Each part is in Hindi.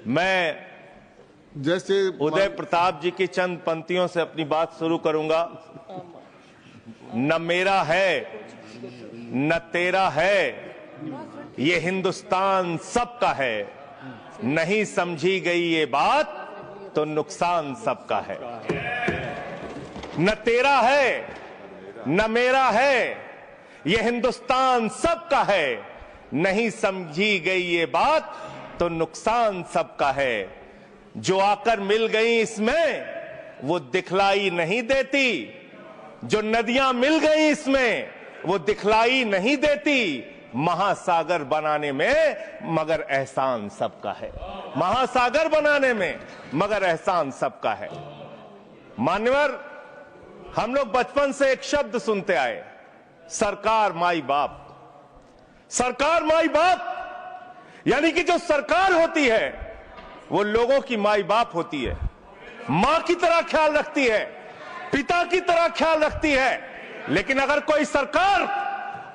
मैं जैसे उदय प्रताप जी की चंद पंक्तियों से अपनी बात शुरू करूंगा। न मेरा है न तेरा है, ये हिंदुस्तान सबका है। नहीं समझी गई ये बात तो नुकसान सबका है। न तेरा है न मेरा है, ये हिंदुस्तान सबका है। नहीं समझी गई ये बात तो नुकसान सबका है। जो आकर मिल गई इसमें वो दिखलाई नहीं देती, जो नदियां मिल गई इसमें वो दिखलाई नहीं देती। महासागर बनाने में मगर एहसान सबका है। महासागर बनाने में मगर एहसान सबका है। मान्यवर, हम लोग बचपन से एक शब्द सुनते आए, सरकार माई बाप। सरकार माई बाप यानी कि जो सरकार होती है वो लोगों की माई बाप होती है, मां की तरह ख्याल रखती है, पिता की तरह ख्याल रखती है। लेकिन अगर कोई सरकार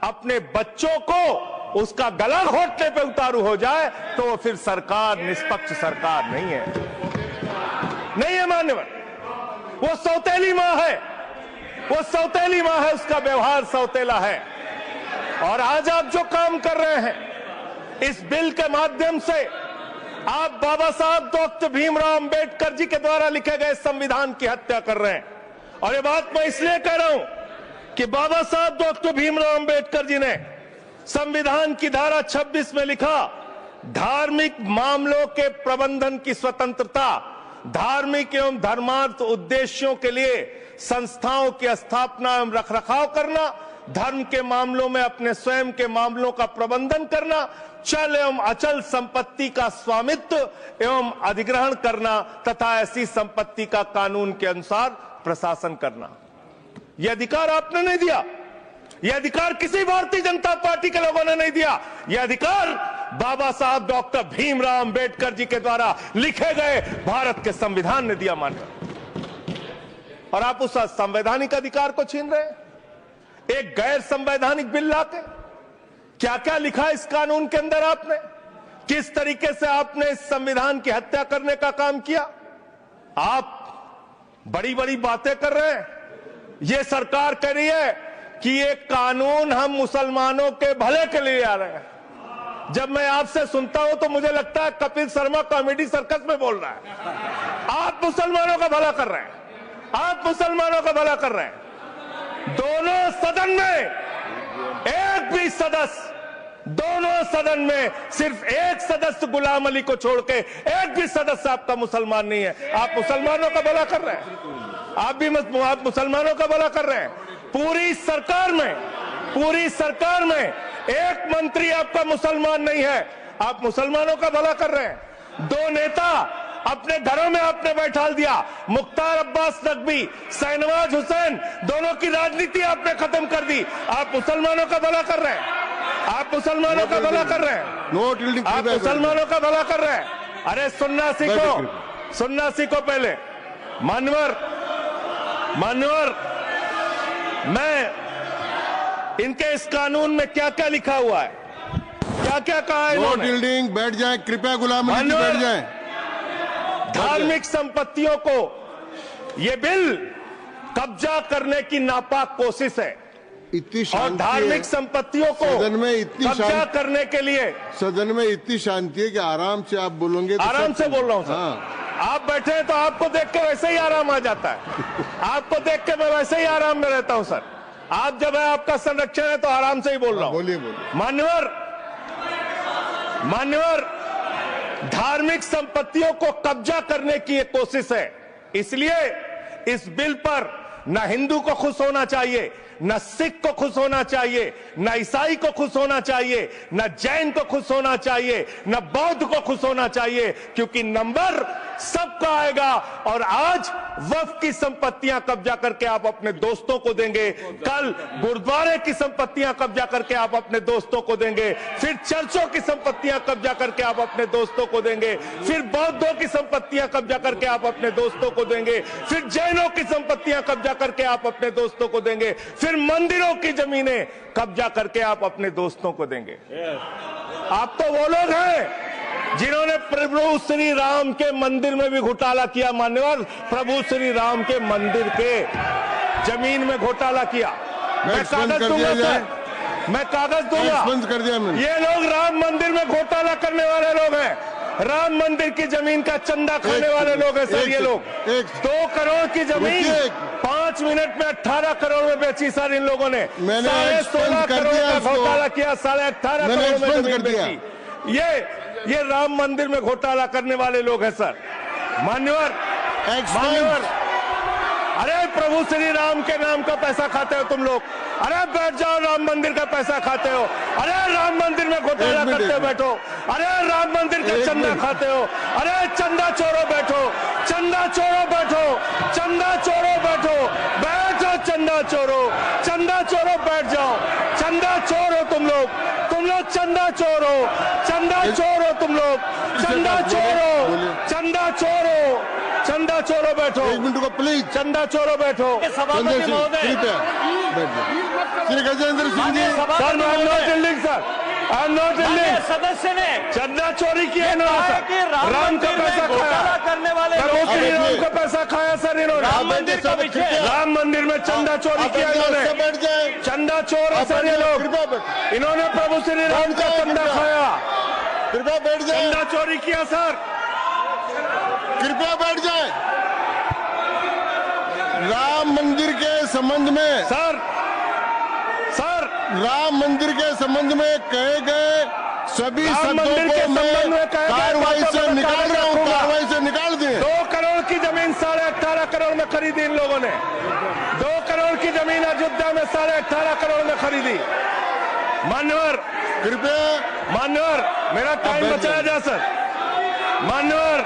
अपने बच्चों को उसका गला घोटने पे उतारू हो जाए तो वो फिर सरकार निष्पक्ष सरकार नहीं है, नहीं है मान्यवर। वो सौतेली मां है, वो सौतेली मां है, उसका व्यवहार सौतेला है। और आज आप जो काम कर रहे हैं इस बिल के माध्यम से, आप बाबा साहब डॉक्टर भीमराव अंबेडकर जी के द्वारा लिखे गए संविधान की हत्या कर रहे हैं। और ये बात मैं इसलिए कह रहा हूं कि बाबा साहब डॉक्टर भीमराव अंबेडकर जी ने संविधान की धारा 26 में लिखा, धार्मिक मामलों के प्रबंधन की स्वतंत्रता, धार्मिक एवं धर्मार्थ उद्देश्यों के लिए संस्थाओं की स्थापना एवं रखरखाव करना, धर्म के मामलों में अपने स्वयं के मामलों का प्रबंधन करना, चल एवं अचल संपत्ति का स्वामित्व एवं अधिग्रहण करना तथा ऐसी संपत्ति का कानून के अनुसार प्रशासन करना। यह अधिकार आपने नहीं दिया, यह अधिकार किसी भारतीय जनता पार्टी के लोगों ने नहीं दिया। यह अधिकार बाबा साहब डॉक्टर भीमराव अंबेडकर जी के द्वारा लिखे गए भारत के संविधान ने दिया मानकर। और आप उस संवैधानिक अधिकार को छीन रहे हैं एक गैर संवैधानिक बिल लाके। क्या क्या लिखा इस कानून के अंदर आपने, किस तरीके से आपने इस संविधान की हत्या करने का काम किया। आप बड़ी बड़ी बातें कर रहे हैं। ये सरकार कह रही है कि ये कानून हम मुसलमानों के भले के लिए आ रहे हैं। जब मैं आपसे सुनता हूं तो मुझे लगता है कपिल शर्मा कॉमेडी सर्कस में बोल रहा है। आप मुसलमानों का भला कर रहे हैं, आप मुसलमानों का भला कर रहे हैं। दोनों सदन में एक भी सदस्य, दोनों सदन में सिर्फ एक सदस्य गुलाम अली को छोड़ के एक भी सदस्य आपका मुसलमान नहीं है। आप मुसलमानों का भला कर रहे हैं, आप मुसलमानों का भला कर रहे हैं। पूरी सरकार में एक मंत्री आपका मुसलमान नहीं है, आप मुसलमानों का भला कर रहे हैं। दो नेता अपने घरों में आपने बैठा दिया, मुख्तार अब्बास नकवी, शाहनवाज हुसैन, दोनों की राजनीति आपने खत्म कर दी। आप मुसलमानों का भला कर रहे हैं, आप मुसलमानों का भला कर रहे हैं, आप मुसलमानों का भला कर रहे हैं। अरे सुनना सीखो, सुनना सीखो पहले। मान्यवर, मैं इनके इस कानून में क्या क्या लिखा हुआ है, क्या क्या कहा है इन्होंने। बैठ जाए कृपया, गुलाम अली जी बैठ जाए। धार्मिक संपत्तियों को यह बिल कब्जा करने की नापाक कोशिश है। इतनी और धार्मिक संपत्तियों को सदन में इतनी कब्जा करने के लिए सदन में इतनी शांति है कि आराम से आप बोलोगे तो आराम से बोल रहा हूं सर। हाँ। आप बैठे हैं तो आपको देख के वैसे ही आराम आ जाता है। आपको देख के मैं वैसे ही आराम में रहता हूं सर। आप जब है आपका संरक्षण है तो आराम से ही बोल रहा हूं। बोलिए। मान्यवर, धार्मिक संपत्तियों को कब्जा करने की एक कोशिश है। इसलिए इस बिल पर न हिंदू को खुश होना चाहिए, न सिख को खुश होना चाहिए, न ईसाई को खुश होना चाहिए, न जैन को खुश होना चाहिए, न बौद्ध को खुश होना चाहिए, क्योंकि नंबर सबका आएगा। और आज वक्फ की संपत्तियां कब्जा करके आप अपने दोस्तों को देंगे, कल गुरुद्वारे की संपत्तियां कब्जा करके आप अपने दोस्तों को देंगे, फिर चर्चों की संपत्तियां कब्जा करके आप अपने दोस्तों को देंगे, फिर बौद्धों की संपत्तियां कब्जा करके आप अपने दोस्तों को देंगे, फिर जैनों की संपत्तियां कब्जा करके आप अपने दोस्तों को देंगे, फिर मंदिरों की जमीनें कब्जा करके आप अपने दोस्तों को देंगे। आप तो वो लोग हैं जिन्होंने प्रभु श्री राम के मंदिर में भी घोटाला किया, मान्यवर, प्रभु श्री राम के मंदिर के जमीन में घोटाला किया। मैं कागज दूंगा सर, मैं कागज दूंगा। कर दिया मैंने। ये लोग राम मंदिर में घोटाला करने वाले लोग हैं, राम मंदिर की जमीन का चंदा खाने वाले लोग हैं सर। ये लोग 2 करोड़ की जमीन 5 मिनट में 18 करोड़ में बेची सर इन लोगों ने। 16.5 करोड़ का घोटाला किया, 18.5 करोड़ में जमीन बेची। ये राम मंदिर में घोटाला करने वाले लोग हैं सर। मान्यवर, अरे प्रभु श्री राम के नाम का पैसा खाते हो तुम लोग। अरे बैठ जाओ, राम मंदिर का पैसा खाते हो। अरे राम मंदिर में घोटाला करते हो, बैठो। अरे राम मंदिर का चंदा खाते हो। अरे चंदा चोरो बैठो, चंदा चोरो बैठो, चंदा चोरो बैठो, बैठो चंदा चोरो, चंदा चोरो बैठ जाओ। चंदा चोर हो तुम लोग चंदा चोर हो, चंदा चोर हो तुम लोग, चंदा चोर हो, चंदा चोर हो, चंदा चोरो बैठो। 1 मिनट को प्लीज। चंदा चोरो बैठो। सभापति महोदय, Shri Gajendra Singh ji. Sir I am not dealing sir, I am not dealing. सदस्य ने चंदा चोरी किया इन्होंने, राम का पैसा खाया, करने वाले प्रभु श्री राम का पैसा खाया सर इन्होंने। राम मंदिर का विषय, राम मंदिर में चंदा चोरी किया इन्होंने। चंदा चोर है सर ये लोग। इन्होंने प्रभु श्री राम का चंदा खाया, कृपया बैठ जाए। चंदा चोरी किया सर। कृपया बैठ जाए। राम मंदिर के संबंध में सर राम मंदिर के संबंध में कहे गए सभी शब्दों को मैं कार्रवाई से निकाल रहा हूं, कार्रवाई से निकाल दिए। 2 करोड़ की जमीन 18.5 करोड़ में खरीदी इन लोगों ने। 2 करोड़ की जमीन अयोध्या में 18.5 करोड़ में खरीदी। मान्यवर, कृपया मान्यवर, मेरा टाइम बचाया जाए सर। मान्यवर,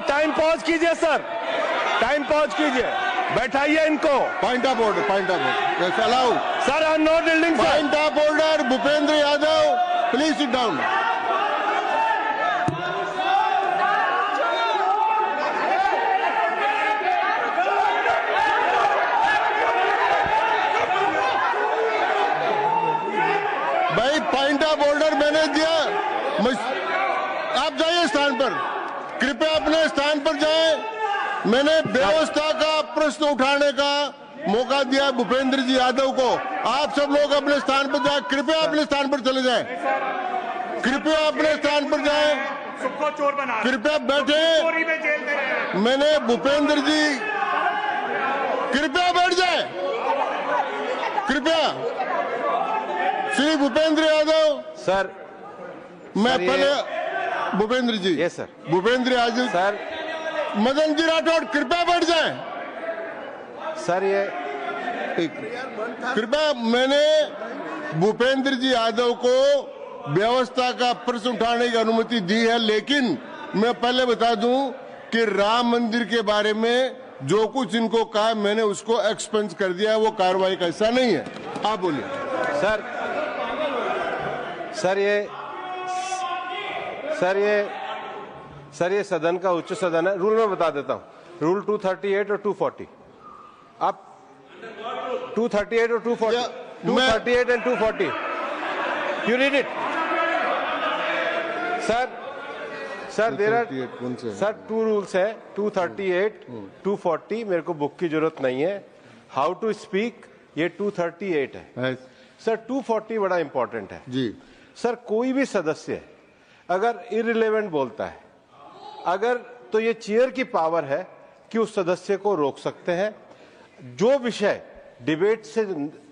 टाइम पॉज कीजिए सर, टाइम पॉज कीजिए, बैठाइए इनको। Point of order, allow sir. I am not dealing sir. Point of order, Bhupendra Yadav please sit down. भाई पॉइंट ऑफ ऑर्डर मैंने दिया, आप जाइए स्थान पर, कृपया अपने स्थान पर जाएं। मैंने व्यवस्था का प्रश्न उठाने का मौका दिया भूपेंद्र जी यादव को। आप सब लोग अपने स्थान पर जाएं, कृपया अपने स्थान पर चले जाएं, कृपया अपने स्थान पर जाएं, सबको चोर बना, कृपया बैठे। मैंने भूपेंद्र जी, कृपया बैठ जाए, कृपया। श्री भूपेंद्र यादव सर, मैं पहले Bhupendra ji, yes sir, Bhupendra Yadav sir, Madan ji Rathore कृपया बैठ जाएं। सर ये कृपया, मैंने भूपेंद्र जी यादव को व्यवस्था का प्रश्न उठाने की अनुमति दी है, लेकिन मैं पहले बता दूं कि राम मंदिर के बारे में जो कुछ इनको कहा मैंने उसको एक्सपेंस कर दिया है, वो कार्रवाई का हिस्सा नहीं है। आप बोलिए सर ये सदन का उच्च सदन है। रूल में बता देता हूं, रूल 238 और 240। आप 238 और 240, 238 and 240, you read it sir. There are sir 2 rules है, 238, 240। मेरे को बुक की जरूरत नहीं है। हाउ टू स्पीक ये 238 है सर। 240 बड़ा इंपॉर्टेंट है जी सर। कोई भी सदस्य अगर इररिलेवेंट बोलता है, अगर तो ये चेयर की पावर है कि उस सदस्य को रोक सकते हैं। जो विषय डिबेट से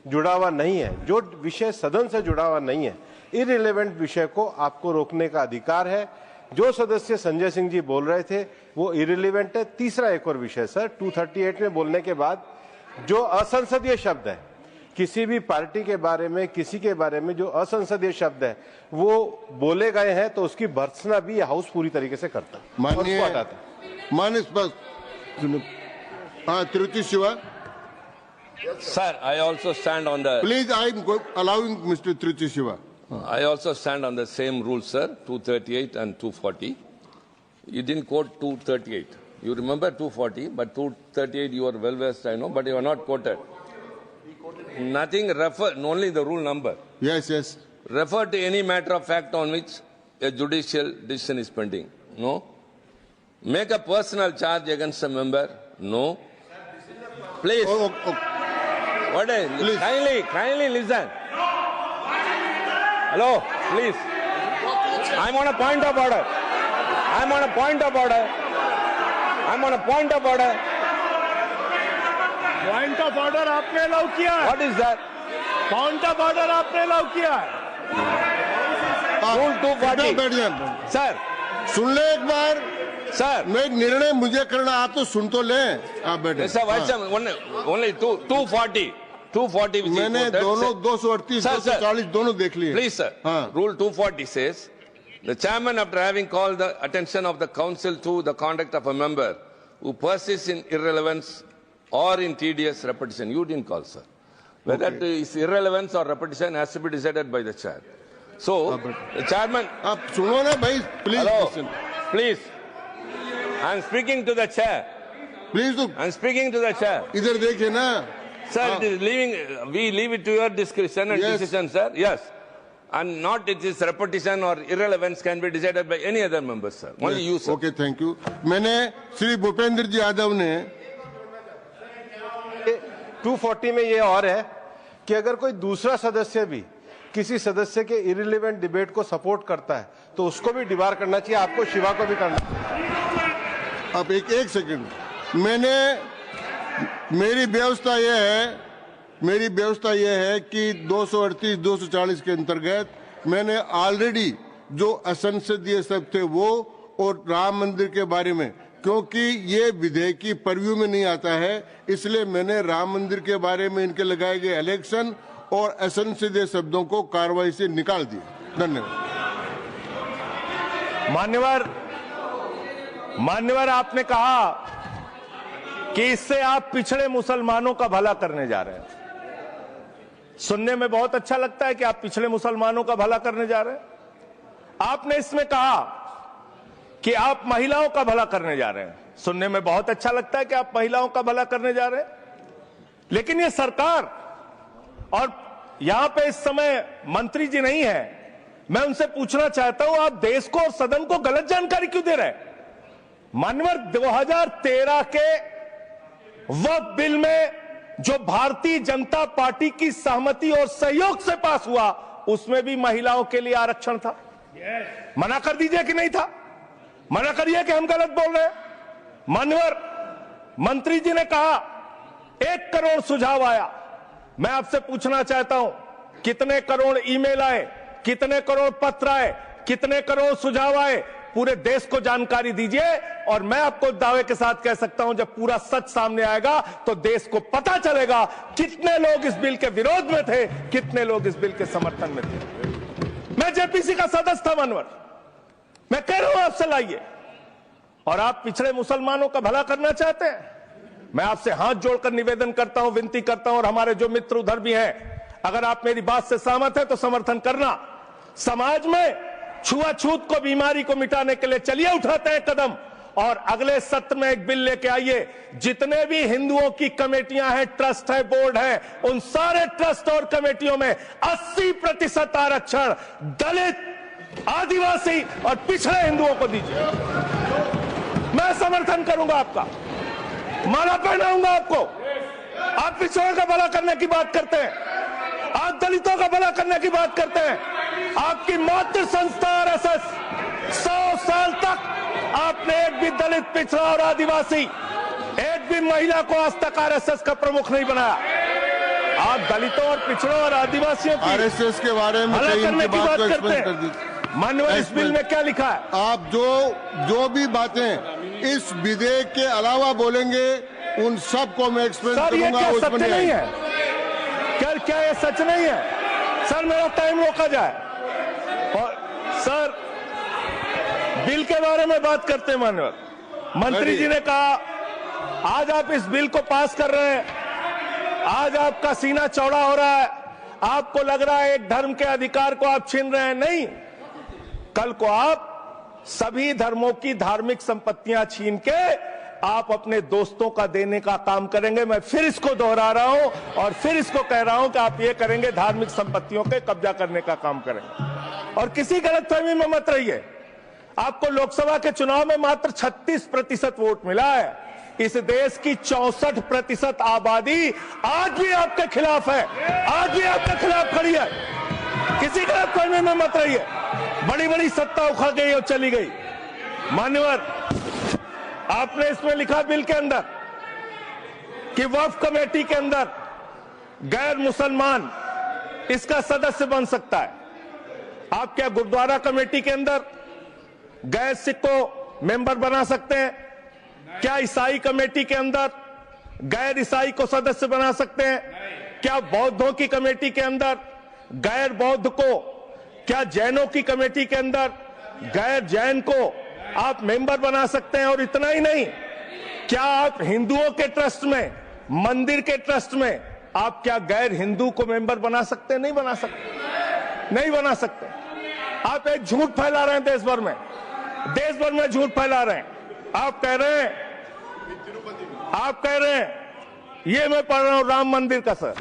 जुड़ा हुआ नहीं है, जो विषय सदन से जुड़ा हुआ नहीं है, इररिलेवेंट विषय को आपको रोकने का अधिकार है। जो सदस्य संजय सिंह जी बोल रहे थे वो इररिलेवेंट है। तीसरा एक और विषय सर, 238 में बोलने के बाद जो असंसदीय शब्द है, किसी भी पार्टी के बारे में, किसी के बारे में जो असंसदीय शब्द है वो बोले गए हैं, तो उसकी भर्त्सना भी हाउस पूरी तरीके से करता है, माननीय हटाता है। माननीय Tiruchi Shiva, Sir, I also stand on the. please, I am allowing Mr. Tiruchi Shiva. I also stand on the same rule, sir. 238 and 240. You didn't quote 238. You remember 240, but 238 you are well versed, I know, but you are not quoted. Nothing refer, only the rule number. Yes, yes. refer to any matter of fact on which a judicial decision is pending. No. Make a personal charge against a member. No. Please. What is? Please. Kindly listen. Hello, please. I'm on a point of order. I'm on a point of order. I'm on a point of order. Point of order आपने अलाउ किया है। What is that? Point of order आपने अलाउ किया है। Rule 240. बैठ जाए। Sir, सुन ले एक बार। sir. मैं एक निर्णय मुझे करना, आप तो सुन तो लें। आप बैठे। Mr. Vice Chairman, only 240. 240 which is मैंने quoted, दोनों say- 238, Sir, sir. 240 दोनों देख लिए। Please, sir. हाँ। Rule 240 says, the chairman, after having called the attention of the council to the conduct of a member who persists in irrelevance or in tedious repetition, you didn't call, sir. Whether it is irrelevance or repetition has to be decided by the chair. So, the chairman, आप सुनो ना भाई, please. hello, please. I am speaking to the chair. Please तो I am speaking to the chair. इधर देखिए ना। Sir, it is we leave it to your discretion and Yes. decision, sir. Yes. And not it is repetition or irrelevance can be decided by any other member, sir. Only you, sir. Okay, thank you. मैंने श्री भूपेंद्र जी यादव ने 240 में ये और है कि अगर कोई दूसरा सदस्य भी किसी सदस्य के इरिलेवेंट डिबेट को सपोर्ट करता है तो उसको भी डिबार करना चाहिए, आपको शिवा को भी करना चाहिए। अब एक सेकंड, मेरी व्यवस्था यह है कि 238, 240 के अंतर्गत मैंने ऑलरेडी जो असंसदीय सब थे वो और राम मंदिर के बारे में, क्योंकि ये विधेयक की परव्यू में नहीं आता है, इसलिए मैंने राम मंदिर के बारे में इनके लगाए गए इलेक्शन और असंसदीय शब्दों को कार्रवाई से निकाल दिया। धन्यवाद। मान्यवर, आपने कहा कि इससे आप पिछड़े मुसलमानों का भला करने जा रहे हैं। सुनने में बहुत अच्छा लगता है कि आप पिछड़े मुसलमानों का भला करने जा रहे हैं। आपने इसमें कहा कि आप महिलाओं का भला करने जा रहे हैं। सुनने में बहुत अच्छा लगता है कि आप महिलाओं का भला करने जा रहे हैं, लेकिन ये सरकार और यहां पे इस समय मंत्री जी नहीं है, मैं उनसे पूछना चाहता हूं, आप देश को और सदन को गलत जानकारी क्यों दे रहे हैं? मानवर, 2013 के वक्फ बिल में जो भारतीय जनता पार्टी की सहमति और सहयोग से पास हुआ, उसमें भी महिलाओं के लिए आरक्षण था। मना कर दीजिए कि नहीं था, मना करिए कि हम गलत बोल रहे हैं। मानवर, मंत्री जी ने कहा 1 करोड़ सुझाव आया। मैं आपसे पूछना चाहता हूं, कितने करोड़ ईमेल आए, कितने करोड़ पत्र आए, कितने करोड़ सुझाव आए? पूरे देश को जानकारी दीजिए और मैं आपको दावे के साथ कह सकता हूं, जब पूरा सच सामने आएगा तो देश को पता चलेगा कितने लोग इस बिल के विरोध में थे, कितने लोग इस बिल के समर्थन में थे। मैं जेपीसी का सदस्य था मानवर, मैं कह रहा हूं आपसे लाइए। और आप पिछड़े मुसलमानों का भला करना चाहते हैं? मैं आपसे हाथ जोड़कर निवेदन करता हूं, विनती करता हूं, और हमारे जो मित्र उधर भी हैं, अगर आप मेरी बात से सहमत हैं तो समर्थन करना। समाज में छुआछूत को, बीमारी को मिटाने के लिए चलिए उठाते हैं कदम, और अगले सत्र में एक बिल लेके आइए। जितने भी हिंदुओं की कमेटियां हैं, ट्रस्ट है, बोर्ड है, उन सारे ट्रस्ट और कमेटियों में 80% आरक्षण दलित, आदिवासी और पिछड़े हिंदुओं को दीजिए। मैं समर्थन करूंगा आपका, माला पहनाऊंगा आपको। आप पिछड़ों का भला करने की बात करते हैं, आप दलितों का भला करने की बात करते हैं। आपकी मातृ संस्था आरएसएस 100 साल तक आपने एक भी दलित, पिछड़ा और आदिवासी, एक भी महिला को आज तक आरएसएस का प्रमुख नहीं बनाया। आप दलितों और पिछड़ों और आदिवासियों की आरएसएस के बारे में भला करने की बात करते कर हैं। दीजिए। माननीय, इस बिल में क्या लिखा है? आप जो भी बातें इस विधेयक के अलावा बोलेंगे उन सबको मैं एक्सप्लेन सर, ये करूंगा। क्या सच नहीं है? क्या ये सच नहीं है? सर, मेरा टाइम रोका जाए। और सर, बिल के बारे में बात करते हैं माननीय मंत्री जी ने कहा, आज आप इस बिल को पास कर रहे हैं, आज आपका सीना चौड़ा हो रहा है, आपको लग रहा है एक धर्म के अधिकार को आप छीन रहे हैं। नहीं, कल को आप सभी धर्मों की धार्मिक संपत्तियां छीन के आप अपने दोस्तों का देने का काम करेंगे। मैं फिर इसको दोहरा रहा हूं और फिर इसको कह रहा हूं कि आप ये करेंगे, धार्मिक संपत्तियों के कब्जा करने का काम करेंगे। और किसी गलतफहमी में मत रहिए। आपको लोकसभा के चुनाव में मात्र 36% वोट मिला है। इस देश की 64% आबादी आज भी आपके खिलाफ है, आज भी आपके खिलाफ खड़ी है। किसी गलतफहमी में मत रहिए। बड़ी बड़ी सत्ता उखड़ गई और चली गई। मान्यवर, आपने इसमें लिखा बिल के अंदर कि वक्फ कमेटी के अंदर गैर मुसलमान इसका सदस्य बन सकता है। आप क्या गुरुद्वारा कमेटी के अंदर गैर सिख को मेंबर बना सकते हैं? क्या ईसाई कमेटी के अंदर गैर ईसाई को सदस्य बना सकते हैं? क्या बौद्धों की कमेटी के अंदर गैर बौद्ध को, क्या जैनों की कमेटी के अंदर गैर जैन को आप मेंबर बना सकते हैं? और इतना ही नहीं, क्या आप हिंदुओं के ट्रस्ट में, मंदिर के ट्रस्ट में आप क्या गैर हिंदू को मेंबर बना सकते हैं? नहीं बना सकते, नहीं बना सकते। आप एक झूठ फैला रहे हैं देश भर में, देश भर में झूठ फैला रहे हैं। आप कह रहे हैं ये मैं पढ़ रहा हूं राम मंदिर का, सर,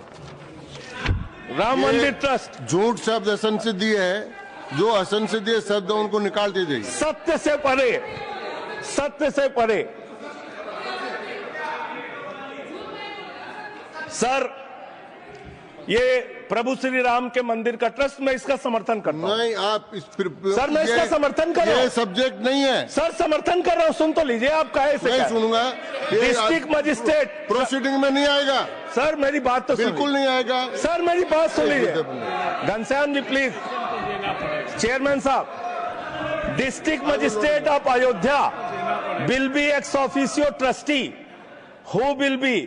राम मंदिर ट्रस्ट। झूठ शब्द असंसदीय है, जो असंसदीय शब्द उनको निकाल दीजिए। सत्य से परे, सत्य से परे। सर, ये प्रभु श्री राम के मंदिर का ट्रस्ट, मैं इसका समर्थन करता हूं। नहीं, आप सर, मैं इसका समर्थन कर रहा हूं। ये सब्जेक्ट नहीं है सर, समर्थन कर रहा हूं। सुन तो लीजिए, आप कहे से नहीं सुनूंगा। डिस्ट्रिक्ट मजिस्ट्रेट प्रोसीडिंग में नहीं आएगा सर, मेरी बात तो बिल्कुल नहीं आएगा सर, मेरी बात सुन लीजिए। घनश्याम जी प्लीज, चेयरमैन साहब, district magistrate of Ayodhya will be ex officio trustee who will be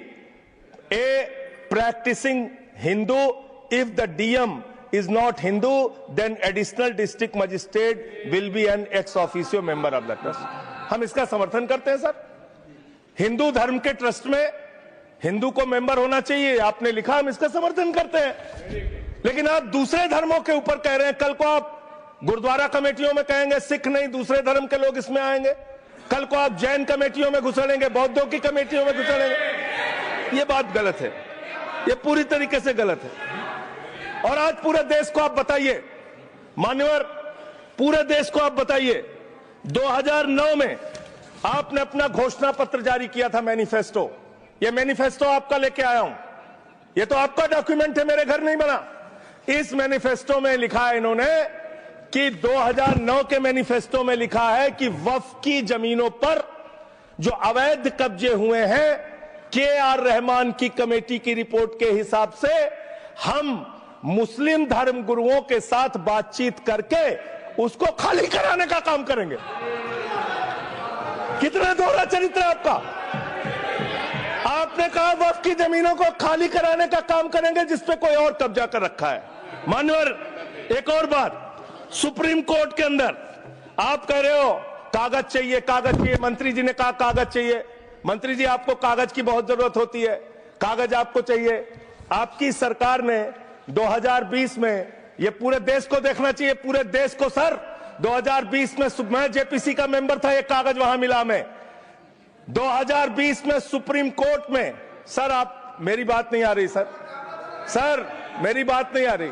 a practicing Hindu. If the DM is not Hindu, then additional district magistrate will be an ex officio member of the trust. हम इसका समर्थन करते हैं सर। हिंदू धर्म के ट्रस्ट में हिंदू को मेंबर होना चाहिए, आपने लिखा, हम इसका समर्थन करते हैं। लेकिन आप दूसरे धर्मों के ऊपर कह रहे हैं। कल को आप गुरुद्वारा कमेटियों में कहेंगे सिख नहीं, दूसरे धर्म के लोग इसमें आएंगे। कल को आप जैन कमेटियों में घुसड़ेंगे, बौद्धों की कमेटियों में घुसड़ेंगे। ये बात गलत है, ये पूरी तरीके से गलत है। और आज पूरे देश को आप बताइए, मान्यवर, पूरे देश को आप बताइए, 2009 में आपने अपना घोषणा पत्र जारी किया था, मैनिफेस्टो। ये मैनिफेस्टो आपका लेके आया हूं, ये तो आपका डॉक्यूमेंट है, मेरे घर नहीं बना। इस मैनिफेस्टो में लिखा है इन्होंने कि 2009 के मैनिफेस्टो में लिखा है कि वक्फ की जमीनों पर जो अवैध कब्जे हुए हैं, KR रहमान की कमेटी की रिपोर्ट के हिसाब से हम मुस्लिम धर्म गुरुओं के साथ बातचीत करके उसको खाली कराने का काम करेंगे। कितना दोहरा चरित्र है आपका। आपने कहा वक्फ की जमीनों को खाली कराने का काम करेंगे जिसपे कोई और कब्जा कर रखा है। मान्यवर, एक और बात, सुप्रीम कोर्ट के अंदर आप कह रहे हो कागज चाहिए, कागज चाहिए। मंत्री जी ने कहा कागज चाहिए। मंत्री जी, आपको कागज की बहुत जरूरत होती है, कागज आपको चाहिए। आपकी सरकार ने 2020 में, ये पूरे देश को देखना चाहिए, पूरे देश को सर, 2020 में मैं जेपीसी का मेंबर था, एक कागज वहां मिला में 2020 में सुप्रीम कोर्ट में। सर, आप, मेरी बात नहीं आ रही सर, मेरी बात नहीं आ रही।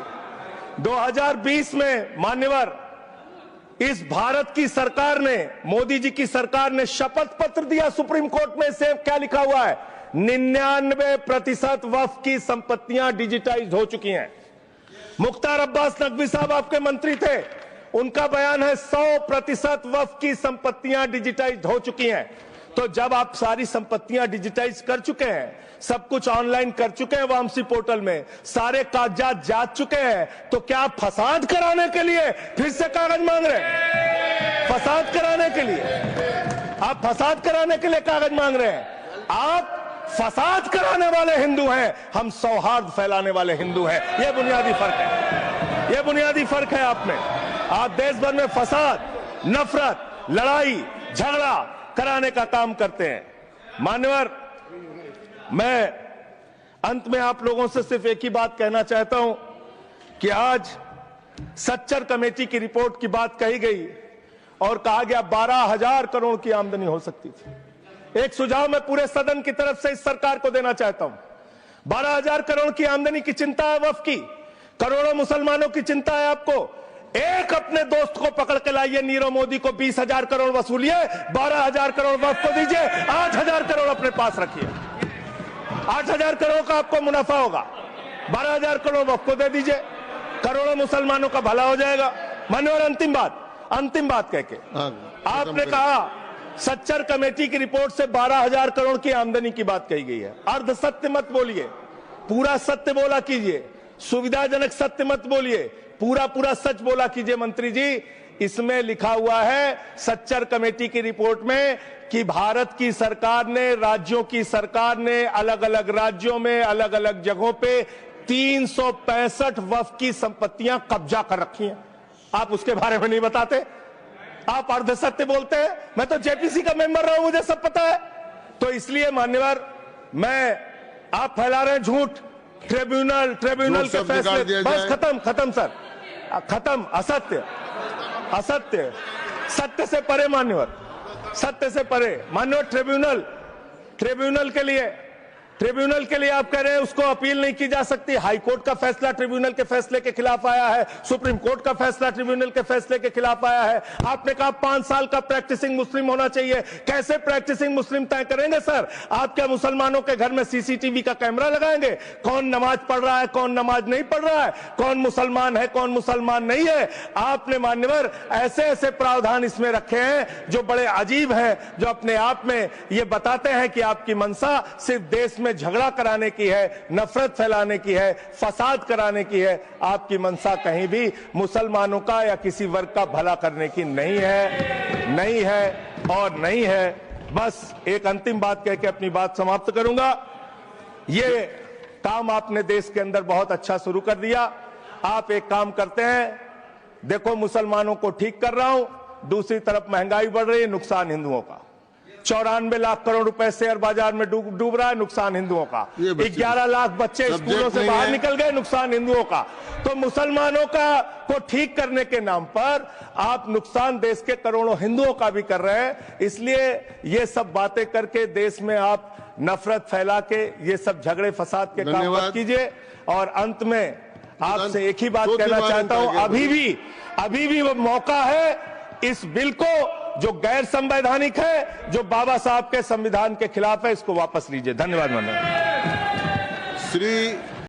2020 में मान्यवर, इस भारत की सरकार ने, मोदी जी की सरकार ने शपथ पत्र दिया सुप्रीम कोर्ट में। से क्या लिखा हुआ है? 99% वक्फ की संपत्तियां डिजिटाइज हो चुकी हैं। मुख्तार अब्बास नकवी साहब आपके मंत्री थे, उनका बयान है 100% वक्फ की संपत्तियां डिजिटाइज हो चुकी हैं। तो जब आप सारी संपत्तियां डिजिटाइज कर चुके हैं, सब कुछ ऑनलाइन कर चुके हैं वामसी पोर्टल में, सारे कागजात जांच चुके हैं, तो क्या आप फसाद कराने के लिए फिर से कागज मांग रहे हैं? फसाद कराने के लिए आप फसाद कराने के लिए कागज मांग रहे हैं। आप फसाद कराने वाले हिंदू हैं, हम सौहार्द फैलाने वाले हिंदू हैं। यह बुनियादी फर्क है, यह बुनियादी फर्क है आप में। आप देश भर में फसाद, नफरत, लड़ाई, झगड़ा कराने का काम करते हैं। मान्यवर, मैं अंत में आप लोगों से सिर्फ एक ही बात कहना चाहता हूं कि आज सच्चर कमेटी की रिपोर्ट की बात कही गई और कहा गया 12,000 करोड़ की आमदनी हो सकती थी। एक सुझाव मैं पूरे सदन की तरफ से इस सरकार को देना चाहता हूं। 12,000 करोड़ की आमदनी की चिंता है वक्फ की, करोड़ों मुसलमानों की चिंता है आपको। एक अपने दोस्त को पकड़ के लाइए, नीरव मोदी को 20,000 करोड़ वसूलिए, 12,000 करोड़ वक्फ को दीजिए, 8,000 करोड़ अपने पास रखिए। 8,000 करोड़ का आपको मुनाफा होगा, 12,000 करोड़ वक्फ को दे दीजिए, करोड़ों मुसलमानों का भला हो जाएगा। मान्यवर अंतिम बात कह के आपने कहा सच्चर कमेटी की रिपोर्ट से 12,000 करोड़ की आमदनी की बात कही गई है। अर्ध सत्य मत बोलिए, पूरा सत्य बोला कीजिए, सुविधाजनक सत्य मत बोलिए, पूरा सच बोला कीजिए। मंत्री जी, इसमें लिखा हुआ है सच्चर कमेटी की रिपोर्ट में कि भारत की सरकार ने, राज्यों की सरकार ने अलग अलग राज्यों में अलग अलग जगहों पे 365 वक्फ की संपत्तियां कब्जा कर रखी हैं। आप उसके बारे में नहीं बताते, आप अर्ध सत्य बोलते हैं। मैं तो जेपीसी का मेंबर रहा हूं, मुझे सब पता है। तो इसलिए मान्यवर, आप फैला रहे हैं झूठ, ट्रिब्यूनल के फैसले, बस खत्म सर, खत्म। असत्य, सत्य से परे मान्यवर, सत्य से परे मान्यवर। ट्रिब्यूनल के लिए आप कह रहे हैं उसको अपील नहीं की जा सकती। हाई कोर्ट का फैसला ट्रिब्यूनल के फैसले के खिलाफ आया है, सुप्रीम कोर्ट का फैसला ट्रिब्यूनल के फैसले के खिलाफ आया है। आपने कहा 5 साल का प्रैक्टिसिंग मुस्लिम होना चाहिए। कैसे प्रैक्टिसिंग मुस्लिम तय करेंगे सर? आप क्या मुसलमानों के घर में सीसीटीवी का कैमरा लगाएंगे? कौन नमाज पढ़ रहा है, कौन नमाज नहीं पढ़ रहा है, कौन मुसलमान है, कौन मुसलमान नहीं है? आपने मान्यवर ऐसे प्रावधान इसमें रखे हैं जो बड़े अजीब हैं, जो अपने आप में ये बताते हैं कि आपकी मंशा सिर्फ देश में झगड़ा कराने की है, नफरत फैलाने की है, फसाद कराने की है। आपकी मंशा कहीं भी मुसलमानों का या किसी वर्ग का भला करने की नहीं है। बस एक अंतिम बात कह के अपनी बात समाप्त करूंगा। ये काम आपने देश के अंदर बहुत अच्छा शुरू कर दिया। आप एक काम करते हैं, देखो मुसलमानों को ठीक कर रहा हूं, दूसरी तरफ महंगाई बढ़ रही है, नुकसान हिंदुओं का। 94 लाख करोड़ रुपए शेयर बाजार में डूब रहा है, नुकसान हिंदुओं का। 11 लाख बच्चे स्कूलों से बाहर निकल गए, नुकसान हिंदुओं का। तो मुसलमानों को ठीक करने के नाम पर आप नुकसान देश के करोड़ों हिंदुओं का भी कर रहे हैं। इसलिए ये सब बातें करके देश में आप नफरत फैला के ये सब झगड़े फसाद के काम मत कीजिए। और अंत में आपसे एक ही बात कहना चाहता हूं, अभी भी वो मौका है इस बिल को जो गैर संवैधानिक है, जो बाबा साहब के संविधान के खिलाफ है, इसको वापस लीजिए। धन्यवाद। श्री